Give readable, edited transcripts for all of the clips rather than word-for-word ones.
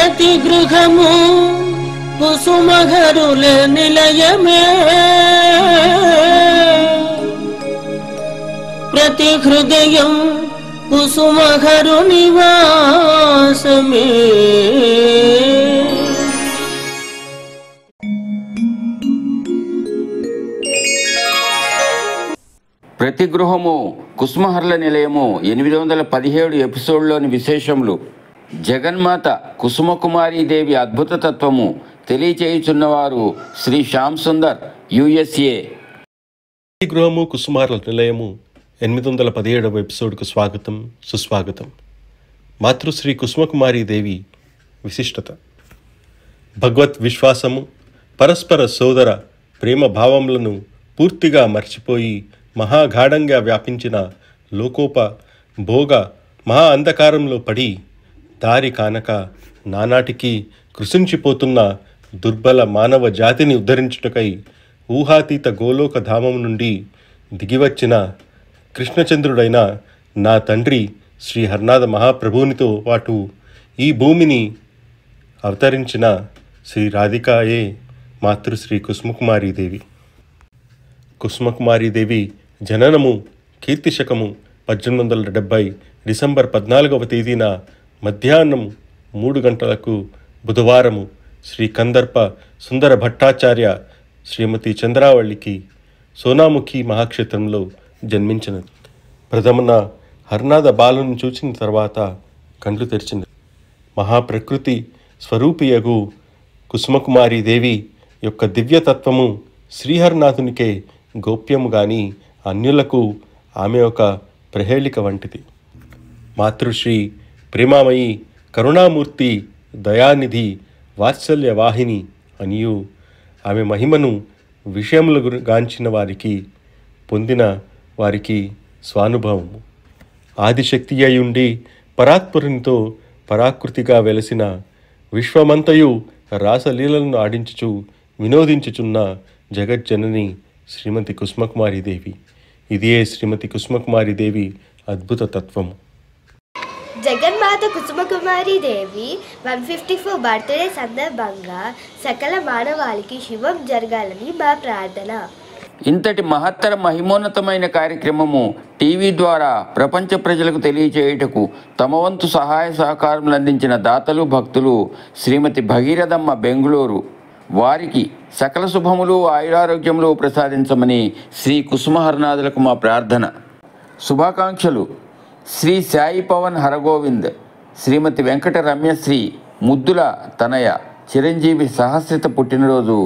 ప్రతి గృహము కుసుమహరుల నిలయమే, ప్రతి హృదయం కుసుమహరు నివాసమే. ప్రతి గృహము కుసుమహరుల నిలయము 817 ఎపిసోడ్లోని విశేషములు. జగన్మాత కుసుమకుమారీదేవి అద్భుత తత్వము తెలియచేయుచున్నవారు శ్రీ శ్యామ్ సుందర్, USA. ప్రతి గృహము కుసుమహరుల నిలయము 817వ ఎపిసోడ్కు స్వాగతం, సుస్వాగతం. మాతృశ్రీ కుసుమకుమారీదేవి విశిష్టత. భగవత్ విశ్వాసము, పరస్పర సోదర ప్రేమ భావములను పూర్తిగా మర్చిపోయి మహాగాఢంగా వ్యాపించిన లోకోప భోగ మహా అంధకారంలో పడి దారి కానక నానాటికి కృషించిపోతున్న దుర్బల మానవ జాతిని ఉద్ధరించుటకై ఊహాతీత గోలోక ధామం నుండి దిగివచ్చిన కృష్ణచంద్రుడైన నా తండ్రి శ్రీ హరనాథ మహాప్రభునితో పాటు ఈ భూమిని అవతరించిన శ్రీ రాధికాయే మాతృశ్రీ కుసుమకుమారీదేవి. కుసుమకుమారీదేవి జననము కీర్తిశకము 1870 డిసెంబర్ 14వ తేదీన మధ్యాహ్నం 3 గంటలకు బుధవారము శ్రీ కందర్ప సుందర భట్టాచార్య శ్రీమతి చంద్రావళికి సోనాముఖి మహాక్షేత్రంలో జన్మించినది. ప్రథమన హరనాథ బాలను చూచిన తర్వాత కండ్లు తెరిచింది. మహాప్రకృతి స్వరూపియగు కుసుమకుమారీదేవి యొక్క దివ్యతత్వము శ్రీహరినాథునికే గోప్యము గాని అన్యులకు ఆమె ఒక ప్రహేళిక వంటిది. మాతృశ్రీ ప్రేమామయి, కరుణామూర్తి, దయానిధి, వాత్సల్యవాహిని అనియు ఆమె మహిమను విషయములు గాంచిన వారికి పొందిన వారికి స్వానుభవము. ఆదిశక్తి అయుండి పరాత్పరునితో పరాకృతిగా వెలసిన విశ్వమంతయు రాసలీలను ఆడించుచు వినోదించుచున్న జగజ్జనని శ్రీమతి కుసుమకుమారీదేవి. ఇదే శ్రీమతి కుసుమకుమారీదేవి అద్భుత తత్వము. జగన్మాత కుసుమకుమారీదేవి 154 బర్త్డే సందర్భంగా సకల మానవాళికి శుభం జరగాలని మా ప్రార్థన. ఇంతటి మహత్తర మహిమోన్నతమైన కార్యక్రమము టీవీ ద్వారా ప్రపంచ ప్రజలకు తెలియచేయుటకు తమ వంతు సహాయ సహకారములు అందించిన దాతలు, భక్తులు శ్రీమతి భగీరథమ్మ, బెంగుళూరు, వారికి సకల శుభములు ఆయురారోగ్యములు ప్రసాదించమని శ్రీ కుసుమహరనాథులకు మా ప్రార్థన. శుభాకాంక్షలు శ్రీ సాయి పవన్ హరగోవింద్, శ్రీమతి వెంకట రమ్యశ్రీ ముద్దుల తనయ చిరంజీవి సహస్రిత పుట్టినరోజు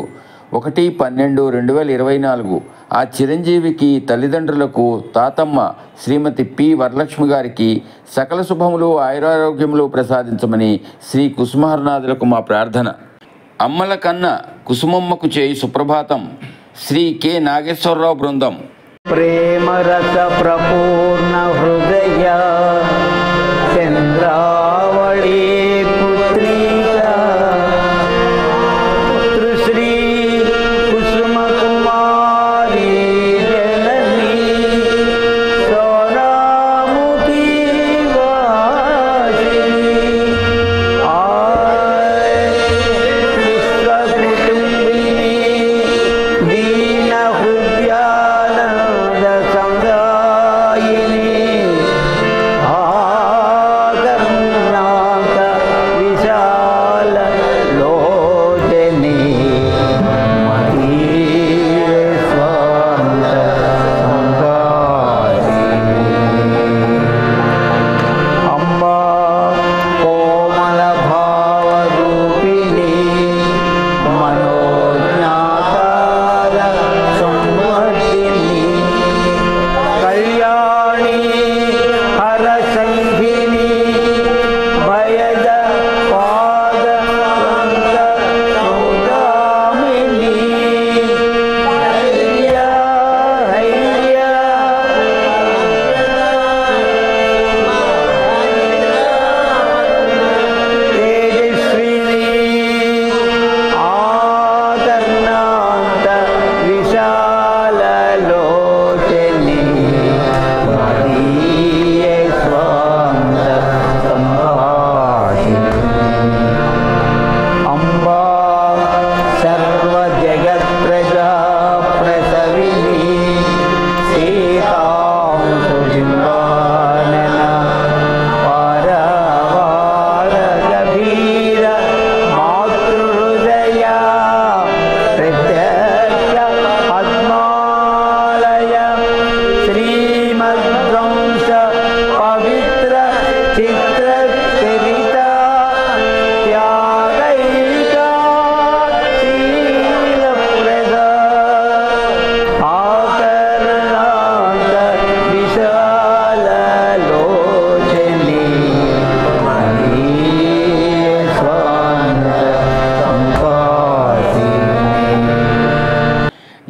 1/12/2024. ఆ చిరంజీవికి, తల్లిదండ్రులకు, తాతమ్మ శ్రీమతి పి వరలక్ష్మి గారికి సకల శుభములు ఆయురారోగ్యములు ప్రసాదించమని శ్రీ కుసుమహరనాథులకు మా ప్రార్థన. అమ్మల కన్న కుసుమమ్మకు చేయి సుప్రభాతం. శ్రీ కె నాగేశ్వరరావు బృందం. ప్రేమరస ప్రపూర్ణ హృదయ చంద్రావళి పుత్రిక పుత్రశ్రీ కుసుమకుమారి జనని సోనాముఖి వాసిని విశ్వకుటుంబిని దీన హృదయానంద సందాయిని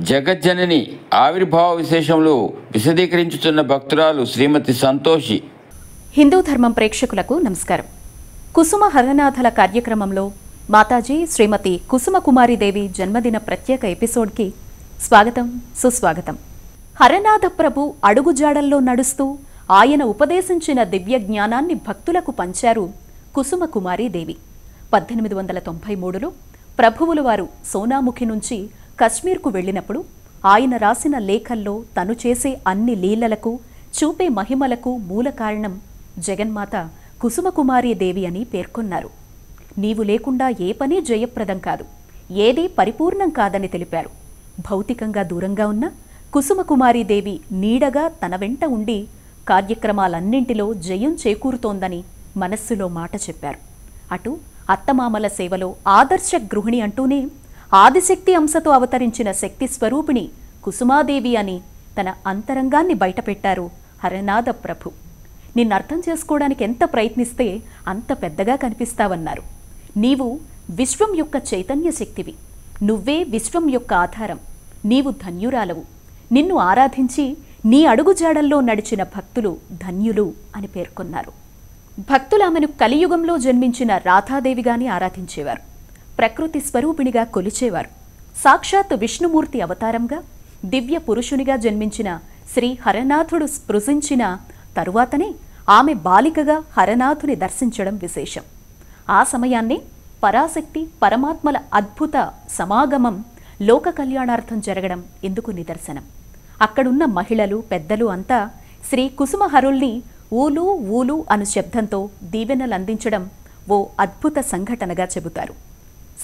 జగజ్జనని ఆవిర్భావ విశేషంలో విశదీకరించుతున్న భక్తురాలు శ్రీమతి సంతోషి. హిందూ ధర్మం ప్రేక్షకులకు నమస్కారం. కుసుమ హరనాథల కార్యక్రమంలో మాతాజీ శ్రీమతి కుసుమ కుమారీదేవి జన్మదిన ప్రత్యేక ఎపిసోడ్కి స్వాగతం, సుస్వాగతం. హరనాథ ప్రభు అడుగుజాడల్లో నడుస్తూ ఆయన ఉపదేశించిన దివ్య జ్ఞానాన్ని భక్తులకు పంచారు కుసుమ కుమారీదేవి. 1893లో ప్రభువులు వారు సోనాముఖి నుంచి కశ్మీర్కు వెళ్ళినప్పుడు ఆయన రాసిన లేఖల్లో తను చేసే అన్ని లీలలకు, చూపే మహిమలకు మూల కారణం జగన్మాత కుసుమకుమారీదేవి అని పేర్కొన్నారు. నీవు లేకుండా ఏ పని జయప్రదం కాదు, ఏదీ పరిపూర్ణం కాదని తెలిపారు. భౌతికంగా దూరంగా ఉన్న కుసుమకుమారీదేవి నీడగా తన వెంట ఉండి కార్యక్రమాలన్నింటిలో జయం చేకూరుతోందని మనస్సులో మాట చెప్పారు. అటు అత్తమామల సేవలో ఆదర్శ గృహిణి అంటూనే ఆదిశక్తి అంశతో అవతరించిన శక్తి స్వరూపిణి కుసుమాదేవి అని తన అంతరంగాన్ని బయటపెట్టారు హరనాథ ప్రభు. నిన్నర్థం చేసుకోవడానికి ఎంత ప్రయత్నిస్తే అంత పెద్దగా కనిపిస్తావన్నారు. నీవు విశ్వం యొక్క చైతన్య శక్తివి, నువ్వే విశ్వం యొక్క ఆధారం, నీవు ధన్యురాలవు, నిన్ను ఆరాధించి నీ అడుగుజాడల్లో నడిచిన భక్తులు ధన్యులు అని పేర్కొన్నారు. భక్తులు ఆమెను కలియుగంలో జన్మించిన రాధాదేవిగాని ఆరాధించేవారు, ప్రకృతి స్వరూపిణిగా కొలిచేవారు. సాక్షాత్ విష్ణుమూర్తి అవతారంగా దివ్య పురుషునిగా జన్మించిన శ్రీ హరనాథుడు స్పృశించిన తరువాతనే ఆమె బాలికగా హరనాథుని దర్శించడం విశేషం. ఆ సమయాన్నే పరాశక్తి పరమాత్మల అద్భుత సమాగమం లోక కళ్యాణార్థం జరగడం ఇందుకు నిదర్శనం. అక్కడున్న మహిళలు పెద్దలు అంతా శ్రీ కుసుమహరుల్ని ఊలు ఊలు అను శబ్దంతో దీవెనలందించడం ఓ అద్భుత సంఘటనగా చెబుతారు.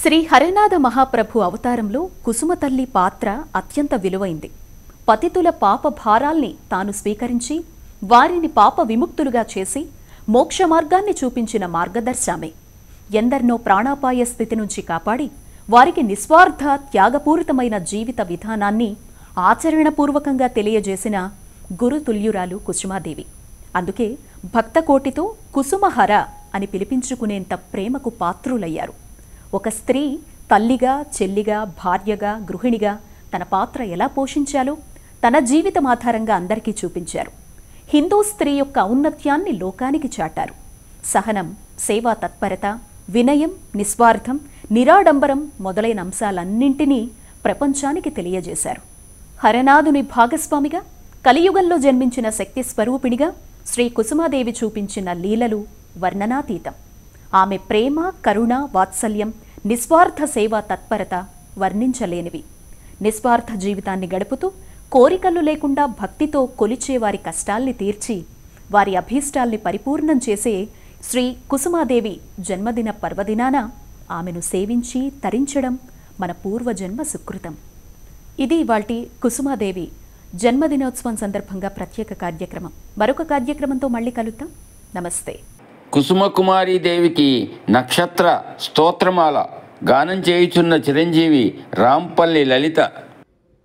శ్రీ హరనాథ మహాప్రభు అవతారంలో కుసుమతల్లి పాత్ర అత్యంత విలువైంది. పతితుల పాప భారాల్ని తాను స్వీకరించి వారిని పాప విముక్తులుగా చేసి మోక్ష మార్గాన్ని చూపించిన మార్గదర్శామే. ఎందరినో ప్రాణాపాయ స్థితి నుంచి కాపాడి వారికి నిస్వార్థ త్యాగపూరితమైన జీవిత విధానాన్ని ఆచరణపూర్వకంగా తెలియజేసిన గురుతుల్యురాలు కుసుమాదేవి. అందుకే భక్తకోటితో కుసుమహర అని పిలిపించుకునేంత ప్రేమకు పాత్రులయ్యారు. ఒక స్త్రీ తల్లిగా, చెల్లిగా, భార్యగా, గృహిణిగా తన పాత్ర ఎలా పోషించాలో తన జీవితం ఆధారంగా అందరికీ చూపించారు. హిందూ స్త్రీ యొక్క ఔన్నత్యాన్ని లోకానికి చాటారు. సహనం, సేవా తత్పరత, వినయం, నిస్వార్థం, నిరాడంబరం మొదలైన అంశాలన్నింటినీ ప్రపంచానికి తెలియజేశారు. హరనాథుని భాగస్వామిగా కలియుగంలో జన్మించిన శక్తి స్వరూపిణిగా శ్రీ కుసుమాదేవి చూపించిన లీలలు వర్ణనాతీతం. ఆమె ప్రేమ, కరుణ, వాత్సల్యం, నిస్వార్థ సేవా తత్పరత వర్ణించలేనివి. నిస్వార్థ జీవితాన్ని గడుపుతూ కోరికలు లేకుండా భక్తితో కొలిచే వారి కష్టాల్ని తీర్చి వారి అభీష్టాల్ని పరిపూర్ణం చేసే శ్రీ కుసుమాదేవి జన్మదిన పర్వదినాన ఆమెను సేవించి తరించడం మన పూర్వజన్మ సుకృతం. ఇది ఇవాల్టి కుసుమాదేవి జన్మదినోత్సవం సందర్భంగా ప్రత్యేక కార్యక్రమం. మరొక కార్యక్రమంతో మళ్ళీ కలుద్దాం. నమస్తే. కుసుమకుమారీదేవికి నక్షత్ర స్తోత్రమాల గానం చేయుచున్న చిరంజీవి రాంపల్లి లలిత.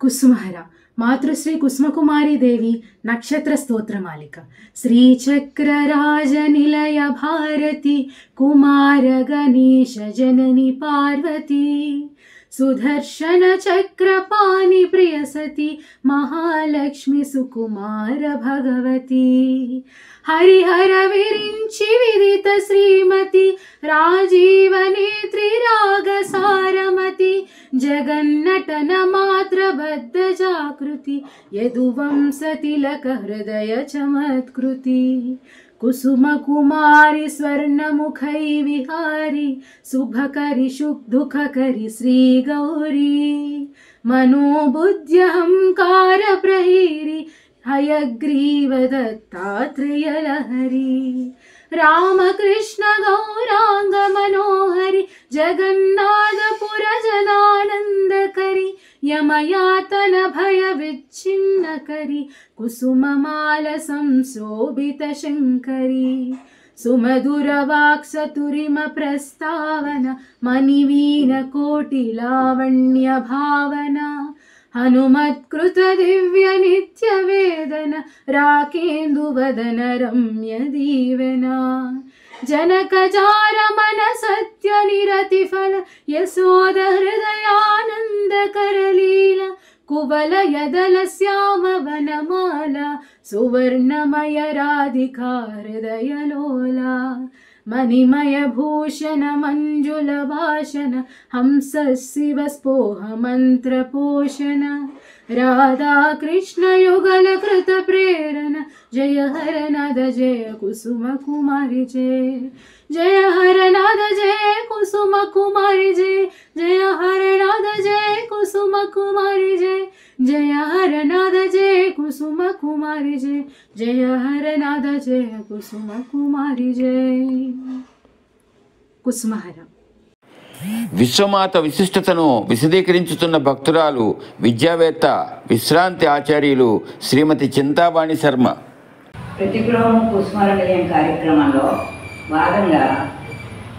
కుసుమహర మాతృశ్రీ కుసుమకుమారీదేవి నక్షత్ర స్తోత్రమాలిక. శ్రీచక్రరాజ నిలయ భారతి కుమార గణేశ జనని పార్వతీ సుదర్శన చక్రపాణి ప్రియసతి మహాలక్ష్మి సుకుమార భగవతి హరిహర విరించి విదిత శ్రీమతి రాజీవనేత్రి రాగ సారమతి జగన్నటన మాత్ర బద్ధ జాగృతి యదువంశ తిలక హృదయ చమత్కృతి కుసుమ కుమారి స్వర్ణముఖై విహారి శుభకరి శుభదుఃఖకరి శ్రీ గౌరీ మనోబుద్ధ్యహంకార ప్రహీరి हयग्रीव दत्तात्रेयलहरी रामकृष्ण गौरांग मनोहरि जगन्नाथपुर जनानन्दकरि यमयातन भय विच्छिन्नकरि कुसुममाल संशोभित शङ्करी सुमधुरवाक्सतुरिम प्रस्तावन मणिवीण कोटिलावण्य भावना हनुमत्कृत दिव्य नित्य वेदन राकेन्दुवदन रम्य दीवना जनक जार मन सत्य निरति फल यशोद हृदयानंद करलीला कुवल यदल श्याम वनमाला सुवर्णमय राधिका हृदय लोला मणिमय भूषण मंजुल भाषण हंस शिव स्पोह मंत्र पोषण राधा कृष्ण युगल कृत प्रेरण जय हरनाद जय कुसुम कुमारी जय हरनाद जय कुसुम कुमारी जय हरनाद जय कुसुम कुमारी जय हरनाद जय कुसुम कुमारी जय हरनाद जय कुसुम कुमारी कुसुमहरम విశ్వమాత విశిష్టతను విశదీకరించుతున్న భక్తురాలు విద్యావేత్త విశ్రాంతి ఆచార్యులు శ్రీమతి చింతాబాణి శర్మ. ప్రతిగృహం కుసుమరనిలయం కార్యక్రమంలో భాగంగా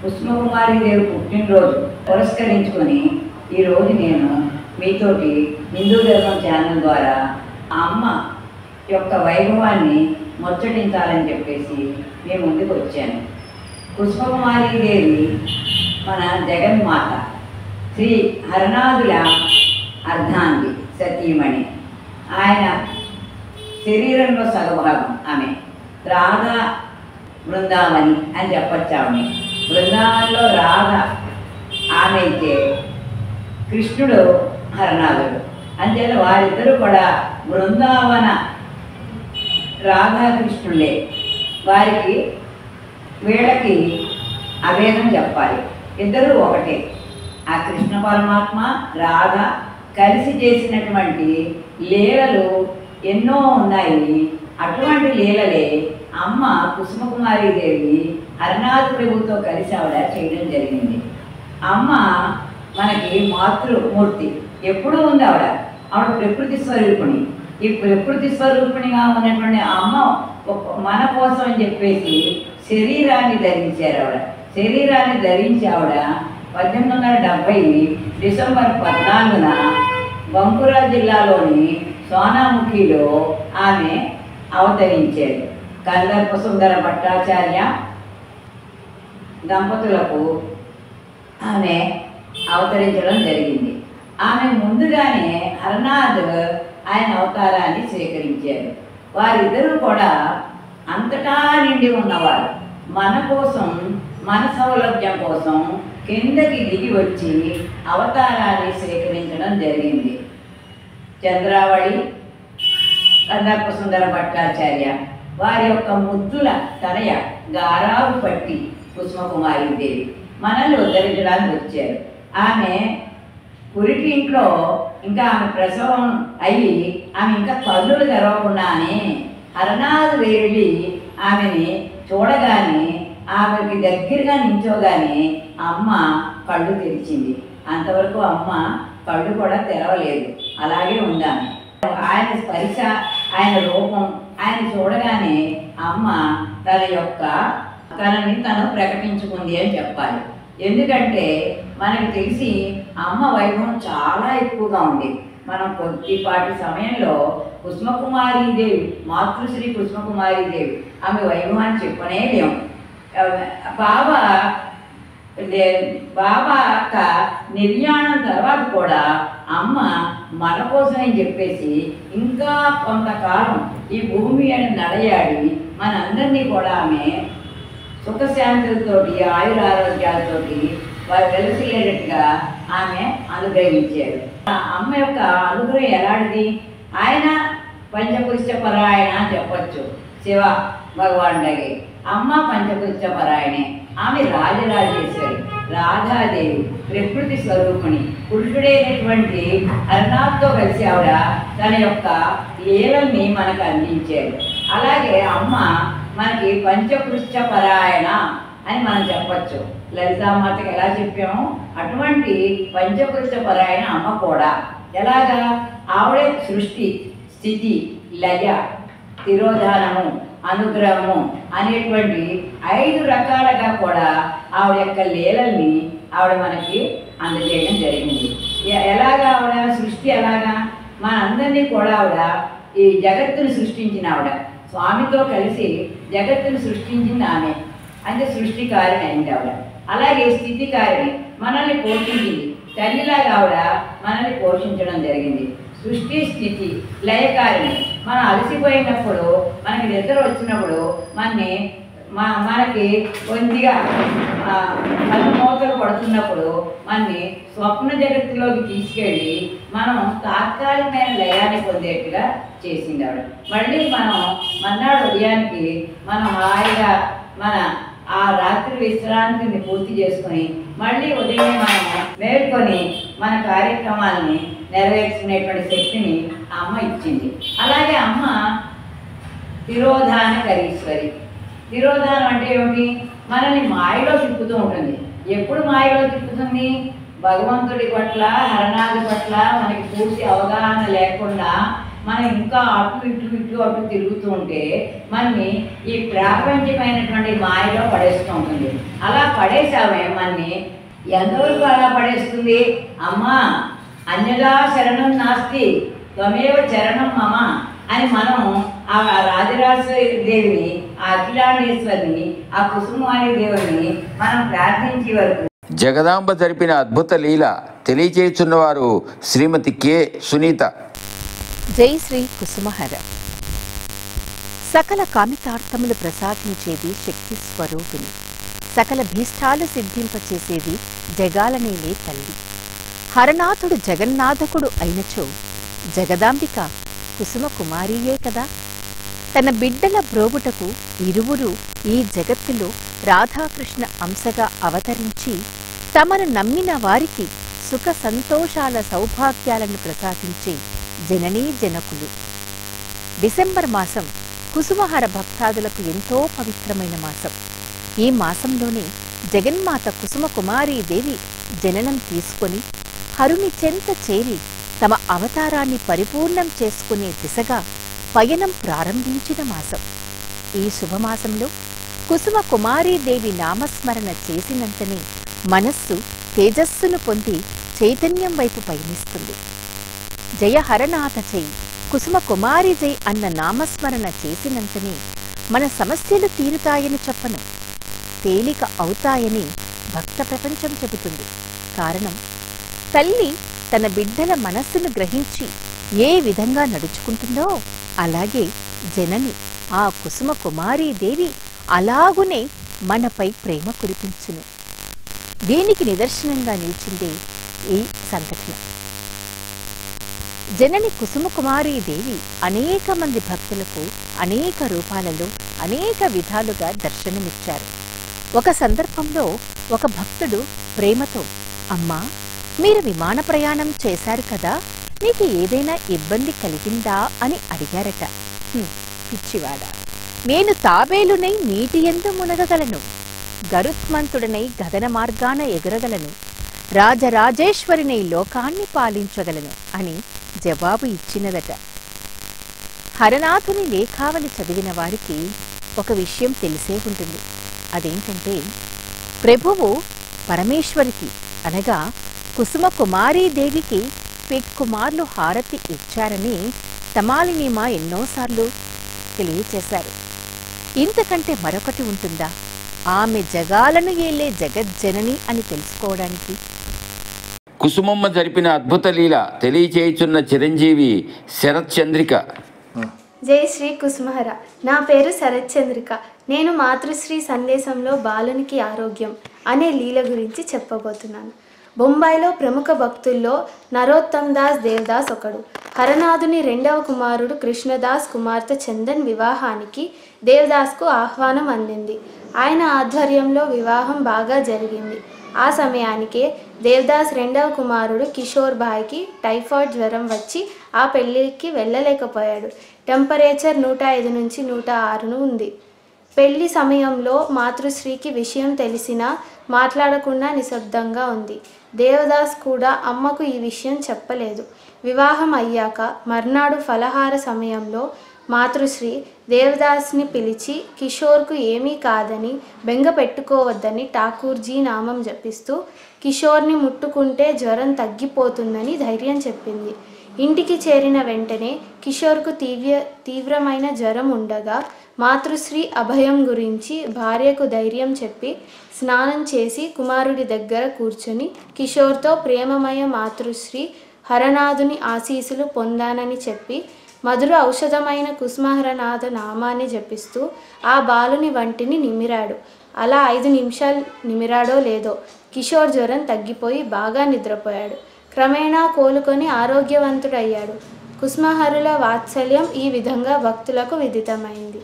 కుసుమకుమారీదేవి పుట్టినరోజు పురస్కరించుకొని ఈరోజు నేను మీతోటి హిందూ దర్శనం ఛానల్ ద్వారా ఆ అమ్మ యొక్క వైభవాన్ని ముచ్చటించాలని చెప్పేసి మేము ముందుకు వచ్చాను. కుసుమకుమారీదేవి మన జగన్మాత శ్రీ హరనాథుల అర్ధాంగి సతీమణి. ఆయన శరీరంలో సగభాగం ఆమె రాధా బృందావని అని చెప్పచ్చు. ఆమె బృందావనంలో రాధ ఆమె అయితే కృష్ణుడు హరనాథుడు. అంచేత వారిద్దరూ కూడా బృందావన రాధాకృష్ణులే. వారికి వీళ్ళకి అభేదం చెప్పాలి, ఇద్దరు ఒకటే. ఆ కృష్ణ పరమాత్మ రాధ కలిసి చేసినటువంటి లీలలు ఎన్నో ఉన్నాయి. అటువంటి లీలలే అమ్మ కుసుమకుమారీదేవి హరనాథ్ ప్రభుతో కలిసి ఆవిడ చేయడం జరిగింది. అమ్మ మనకి మాతృమూర్తి ఎప్పుడూ ఉంది. ఆవిడ ప్రకృతి స్వరూపిణి. ఈ ప్రకృతి స్వరూపిణిగా ఉన్నటువంటి అమ్మ మన కోసం అని చెప్పేసి శరీరాన్ని ధరించారు. ఆవిడ శరీరాన్ని ధరించి ఆవిడ 1870 డిసెంబర్ 14న బంకురా జిల్లాలోని సోనాముఖిలో ఆమె అవతరించారు. కందర్ప సుందర భట్టాచార్య దంపతులకు ఆమె అవతరించడం జరిగింది. ఆమె ముందుగానే హరనాథ్ ఆయన అవతారాన్ని స్వీకరించారు. వారిద్దరూ కూడా అంతటా నిండి ఉన్నవారు. మన కోసం, మన సౌలభ్యం కోసం కిందకి దిగి వచ్చి అవతారాన్ని స్వీకరించడం జరిగింది. చంద్రావళి, కందర్ప సుందర భట్టాచార్య వారి యొక్క ముద్దుల తనయ గారాబు పట్టి కుసుమకుమారీదేవి మనల్ని ఉద్ధరించడానికి వచ్చారు. ఆమె పురిటి ఇంట్లో ఇంకా ఆమె ప్రసవం అయ్యి ఆమె ఇంకా కన్నులు తెరవకుండానే హరనాథ్ వెళ్ళి ఆమెని చూడగానే ఆమెకి దగ్గరగా నించోగానే అమ్మ కళ్ళు తెరిచింది. అంతవరకు అమ్మ కళ్ళు కూడా తెరవలేదు, అలాగే ఉందామె. ఆయన స్పర్శ, ఆయన రూపం ఆయన చూడగానే అమ్మ తనని తను ప్రకటించుకుంది అని చెప్పాలి. ఎందుకంటే మనకు తెలిసి అమ్మ వైభవం చాలా ఎక్కువగా ఉంది. మనం కొద్దిపాటి సమయంలో కుసుమకుమారీదేవి, మాతృశ్రీ కుసుమకుమారీదేవి ఆమె వైభవాన్ని చెప్పనే లేము. బాబా యొక్క నిర్యాణం తర్వాత కూడా అమ్మ మన కోసం అని చెప్పేసి ఇంకా కొంతకాలం ఈ భూమి అని నడయాడి మనందరినీ కూడా ఆమె సుఖశాంతులతోటి, ఆయురారోగ్యాలతోటి వారు వెలసిల్లేటట్టుగా ఆమె అనుగ్రహించారు. అమ్మ యొక్క అనుగ్రహం ఎలాంటిది? ఆయన పంచపురుష పరాయణ అని చెప్పచ్చు. శివ భగవానుడికి అమ్మ పంచపురుష పరాయణే. ఆమె రాజరాజేశ్వరి. రాధాదేవి ప్రకృతి స్వరూపిణి. పురుషుడైనటువంటి హరనాథ్తో కలిసి ఆవిడ తన యొక్క లీలల్ని మనకు అందించారు. అలాగే అమ్మ మనకి పంచకృత్య పరాయణ అని మనం చెప్పచ్చు. లలితామాతకి ఎలా చెప్పామో అటువంటి పంచకృత్య పరాయణ అమ్మ కూడా. ఎలాగా? ఆవిడే సృష్టి, స్థితి, లయ, తిరోధానము, అనుగ్రహము అనేటువంటి 5 రకాలుగా కూడా ఆవిడ యొక్క లీలల్ని ఆవిడ మనకి అందజేయడం జరిగింది. ఎలాగా ఆవిడ సృష్టి? ఎలాగా మనందరినీ కూడా ఆవిడ ఈ జగత్తును సృష్టించిన ఆవిడ, స్వామితో కలిసి జగత్తును సృష్టించింది ఆమె. అంటే సృష్టికారిణి అయింది ఆవిడ. అలాగే స్థితికారిణి, మనల్ని పోషించింది. తల్లిలాగా ఆవిడ మనల్ని పోషించడం జరిగింది. సృష్టి, స్థితి, లయకారిణి. మనం అలసిపోయినప్పుడు, మనకి నిద్ర వచ్చినప్పుడు మనకి కొద్దిగా కన్నుమూతలు పడుతున్నప్పుడు మనని స్వప్న జగత్తులోకి తీసుకెళ్ళి మనం తాత్కాలికమైన లయాన్ని పొందేట్టుగా చేసింది ఆవిడ. మళ్ళీ మనం మన్నాడు ఉదయానికి మనం హాయిగా మన ఆ రాత్రి విశ్రాంతిని పూర్తి చేసుకొని మళ్ళీ ఉదయం మనం మేల్కొని మన కార్యక్రమాలని నెరవేర్చుకునేటువంటి శక్తిని ఆ అమ్మ ఇచ్చింది. అలాగే అమ్మ తిరోధానకరీశ్వరి. తిరోధానం అంటే ఏమిటి? మనల్ని మాయలో తిప్పుతూ ఉంటుంది. ఎప్పుడు మాయలో తిప్పుతుంది? భగవంతుడి పట్ల, హరనాథి పట్ల మనకి పూర్తి అవగాహన లేకుండా మనం ఇంకా అటు తిరుగుతూ ఉంటే మనని ఈ ప్రాపంచికమైనటువంటి మాయలో పడేస్తూ ఉంటుంది. అలా పడేసామే మనని. ఎంతవరకు అలా పడేస్తుంది? అమ్మా అన్యదా శరణం నాస్తి త్వమేవ చరణం మమ అని మనం ఆ రాజరాజేవిని, ఆ అఖిలాండేశ్వరిని, ఆ కుసుమారి దేవుని మనం ప్రార్థించే వరకు జగదాంబ జరిపిన అద్భుత లీల తెలియచేస్తున్నవారు శ్రీమతి కె సునీత. జై శ్రీ కుసుమహర. సకల కామితార్థములు ప్రసాదించేది శక్తి స్వరూపిణి. సకల భీష్టాలు సిద్ధింపచేసేది జగాలనేలే తల్లి. హరనాథుడు జగన్నాథకుడు అయినచో జగదాంబిక కుసుమ కుమారియే కదా. తన బిడ్డల బ్రోగుటకు ఇరువురు ఈ జగత్తులో రాధాకృష్ణ అంశగా అవతరించి తమను నమ్మిన వారికి సుఖ సంతోషాల సౌభాగ్యాలను ప్రసాదించే జననీ జనకులు. డిసెంబర్ మాసం కుసుమహర భక్తాదులకు ఎంతో పవిత్రమైన మాసం. ఈ మాసంలోనే జగన్మాత కుసుమ కుమారీదేవి జననం తీసుకొని హరుని చెంత చేరి తమ అవతారాన్ని పరిపూర్ణం చేసుకునే దిశగా పయనం ప్రారంభించిన మాసం. ఈ శుభమాసంలో కుసుమ కుమారీదేవి నామస్మరణ చేసినంతనే మనస్సు తేజస్సును పొంది చైతన్యం వైపు పయనిస్తుంది. జయ హరనాథ జై, కుసుమ కుమారి జై అన్న నామస్మరణ చేసినంతనే మన సమస్యలు తీరుతాయని చెప్పను, తేలిక అవుతాయని భక్త ప్రపంచం చెబుతుంది. కారణం, తల్లి తన బిడ్డల మనస్సును గ్రహించి ఏ విధంగా నడుచుకుంటుందో అలాగే జనని ఆ కుసుమ కుమారీదేవి అలాగునే మనపై ప్రేమ కురిపించును. దీనికి నిదర్శనంగా నిలిచిందే ఈ సంఘటన. జనని కుసుమ కుమారీదేవి అనేక మంది భక్తులకు అనేక రూపాలలో అనేక విధాలుగా దర్శనమిచ్చారు. ఒక సందర్భంలో ఒక భక్తుడు ప్రేమతో, అమ్మా మీరు విమాన ప్రయాణం చేశారు కదా, నీకు ఏదైనా ఇబ్బంది కలిగిందా అని అడిగారట. పిచ్చివాడా, నేను తాబేలునై నీటి యందు మునగగలను, గరుత్మంతుడనై గగన మార్గాన ఎగురగలను, రాజరాజేశ్వరినై లోకాన్ని పాలించగలను అని జవాబు ఇచ్చినదట. హరనాథుని లేఖావళి చదివిన వారికి ఒక విషయం తెలిసే ఉంటుంది. అదేంటంటే, ప్రభువు పరమేశ్వరికి అనగా కుసుమ కుమారీదేవికి పెక్కుమార్లు హారతి ఇచ్చారని తమాలినీమా ఎన్నోసార్లు తెలియచేశారు. ఇంతకంటే మరొకటి ఉంటుందా ఆమె జగాలను ఏలే జగజ్జనని అని తెలుసుకోవడానికి? కుసుమమ్మ జరిపిన అద్భుత లీల తెలియచేయుచున్న చిరంజీవి శరత్ చంద్రిక. జై శ్రీ కుసుమహర. నా పేరు శరత్ చంద్రిక. నేను మాతృశ్రీ సందేశంలో బాలునికి ఆరోగ్యం అనే లీల గురించి చెప్పబోతున్నాను. బొంబాయిలో ప్రముఖ భక్తుల్లో నరోత్తమ్ దాస్ దేవదాస్ ఒకడు. హరనాథుని రెండవ కుమారుడు కృష్ణదాస్ కుమార్తె చందన్ వివాహానికి దేవదాస్కు ఆహ్వానం అందింది. ఆయన ఆధ్వర్యంలో వివాహం బాగా జరిగింది. ఆ సమయానికే దేవదాస్ రెండవ కుమారుడు కిషోర్ భాయ్కి టైఫాయిడ్ జ్వరం వచ్చి ఆ పెళ్ళికి వెళ్ళలేకపోయాడు. టెంపరేచర్ 105 నుంచి 106 ఉంది. పెళ్లి సమయంలో మాతృశ్రీకి విషయం తెలిసినా మాట్లాడకుండా నిశ్శబ్దంగా ఉంది. దేవదాస్ కూడా అమ్మకు ఈ విషయం చెప్పలేదు. వివాహం అయ్యాక మర్నాడు ఫలహార సమయంలో మాతృశ్రీ దేవదాస్ని పిలిచి కిషోర్కు ఏమీ కాదని బెంగ పెట్టుకోవద్దని ఠాకూర్జీ నామం జపిస్తూ కిషోర్ని ముట్టుకుంటే జ్వరం తగ్గిపోతుందని ధైర్యం చెప్పింది. ఇంటికి చేరిన వెంటనే కిషోర్కు తీవ్రమైన జ్వరం ఉండగా మాతృశ్రీ అభయం గురించి భార్యకు ధైర్యం చెప్పి స్నానం చేసి కుమారుడి దగ్గర కూర్చొని కిషోర్తో ప్రేమమయ మాతృశ్రీ హరనాథుని ఆశీస్సులు పొందానని చెప్పి మధుర ఔషధమైన కుసుమహరనాథ నామాన్ని జపిస్తూ ఆ బాలుని వంటిని నిమిరాడు. అలా 5 నిమిషాలు నిమిరాడో లేదో కిషోర్ జ్వరం తగ్గిపోయి బాగా నిద్రపోయాడు. క్రమేణా కోలుకొని ఆరోగ్యవంతుడయ్యాడు. కుసుమహరుల వాత్సల్యం ఈ విధంగా భక్తులకు విదితమైంది.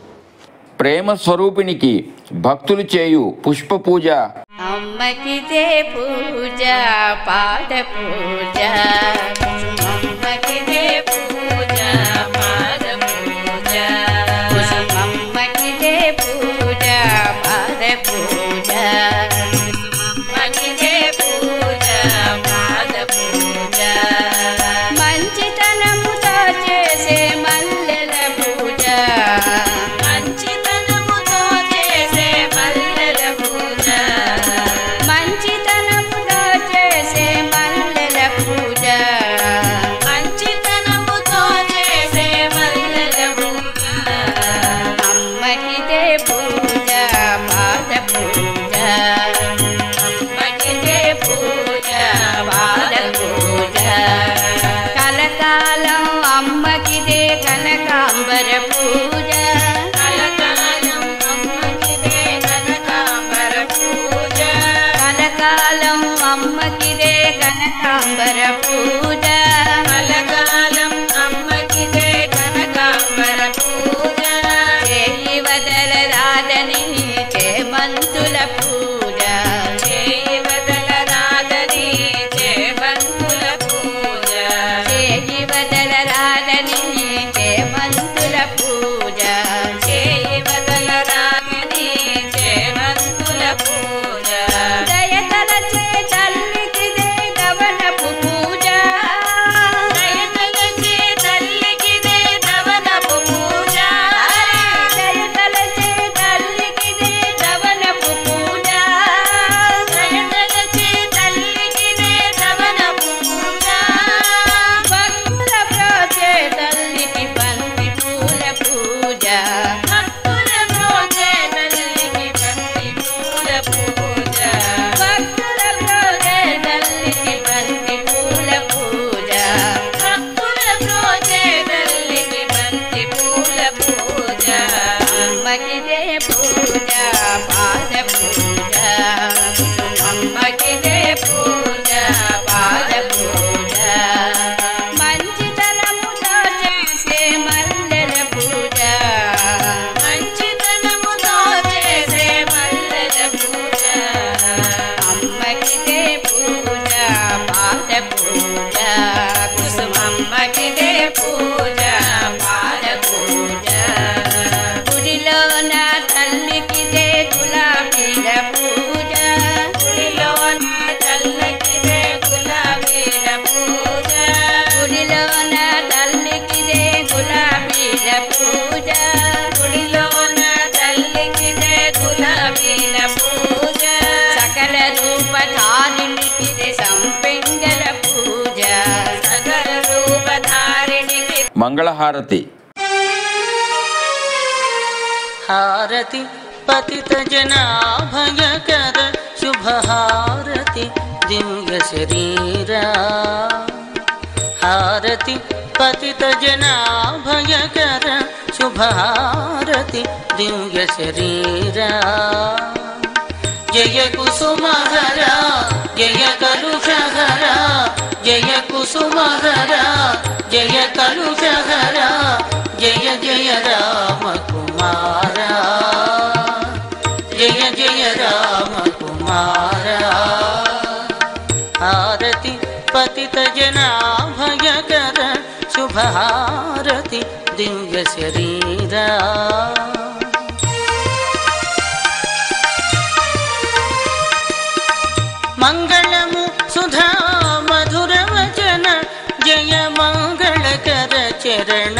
ప్రేమ స్వరూపినికి భక్తులు చేయు పుష్ప పూజ. అమ్మకిదే పూజ పాద పూజ, అమ్మకిదే పూజ పాద పూజ, అమ్మకిదే పూజ పాద పూజ, అమ్మకిదే పూజ పాద పూజ, మంచితనముతో చేసే మల్లెల పూజ, మంచితనముతో చేసే మల్లెల పూజ, మంచితనముతో చేసే మల్లెల పూజ, మంచితనముతో చేసే మల్లెల పూజ, అమ్మకిదే పూజ పాద పూజ, అమ్మకిదే పూజ పాద పూజ, కలకాలం అమ్మకిదే కనకాంబర పూజ, కలకాలం అమ్మకిదే కనకాంబర పూజ, కలకాలం అమ్మకిదే కనకాంబర పూజ, కలకాలం అమ్మకిదే కనకాంబర పూజ, చేయి వదలరాదని చేమంతుల పూజ, చేయి వదలరాదని చేమంతుల పూజ, చేయి వదలరాదని చేమంతుల పూజ, చేయి వదలరాదని చేమంతుల పూజ, దయతలచే తల్లికిదే దవనపు పూజ, దయతలచే తల్లికిదే దవనపు పూజ, దయతలచే తల్లికిదే దవనపు పూజ, దయతలచే తల్లికిదే దవనపు పూజ, భక్తుల ప్రోచే తల్లికి బంతి పూల పూజ, భక్తుల ప్రోచే తల్లికి బంతి పూల పూజ, భక్తుల ప్రోచే తల్లికి బంతి పూల పూజ, భక్తుల ప్రోచే తల్లికి బంతి పూల పూజ, అమ్మకిదే పూజ పాద పూజ, అమ్మకిదే పూజ పాద పూజ, మంచితనముతో చేసే మల్లెల పూజ, మంచితనముతో చేసే మల్లెల పూజ, అమ్మకిదే పూజ పాద పూజ, కుసుమమ్మకిదే పూజ పాద పూజ, గుడిలోన తల్లికిదే గులాబీల పూజ, గుడిలోన తల్లికిదే గులాబీల పూజ, గుడిలోన తల్లికిదే గులాబీల పూజ, గుడిలోన తల్లికిదే గులాబీల పూజ, సకల రూపధారిణికిదే సంపెంగల పూజ, సకల రూపధారిణికి మంగళహారతి. హారతి పతిత జనాభయకర శుభహారతి దివ్య శరీరా, హారతి పతిత జనాభయకర శుభహారతి దివ్య శరీరా, జయ కుసుమహర జయ కలుషహర, జయ కుసుమహర జయ కలుషహర, జయ జయ రామ కుమారా, జయ జయ రామ కుమారా. శుభహారతి దివ్య శరీరా మంగళము సుధా మధుర వచన జయ మంగళకర చరణ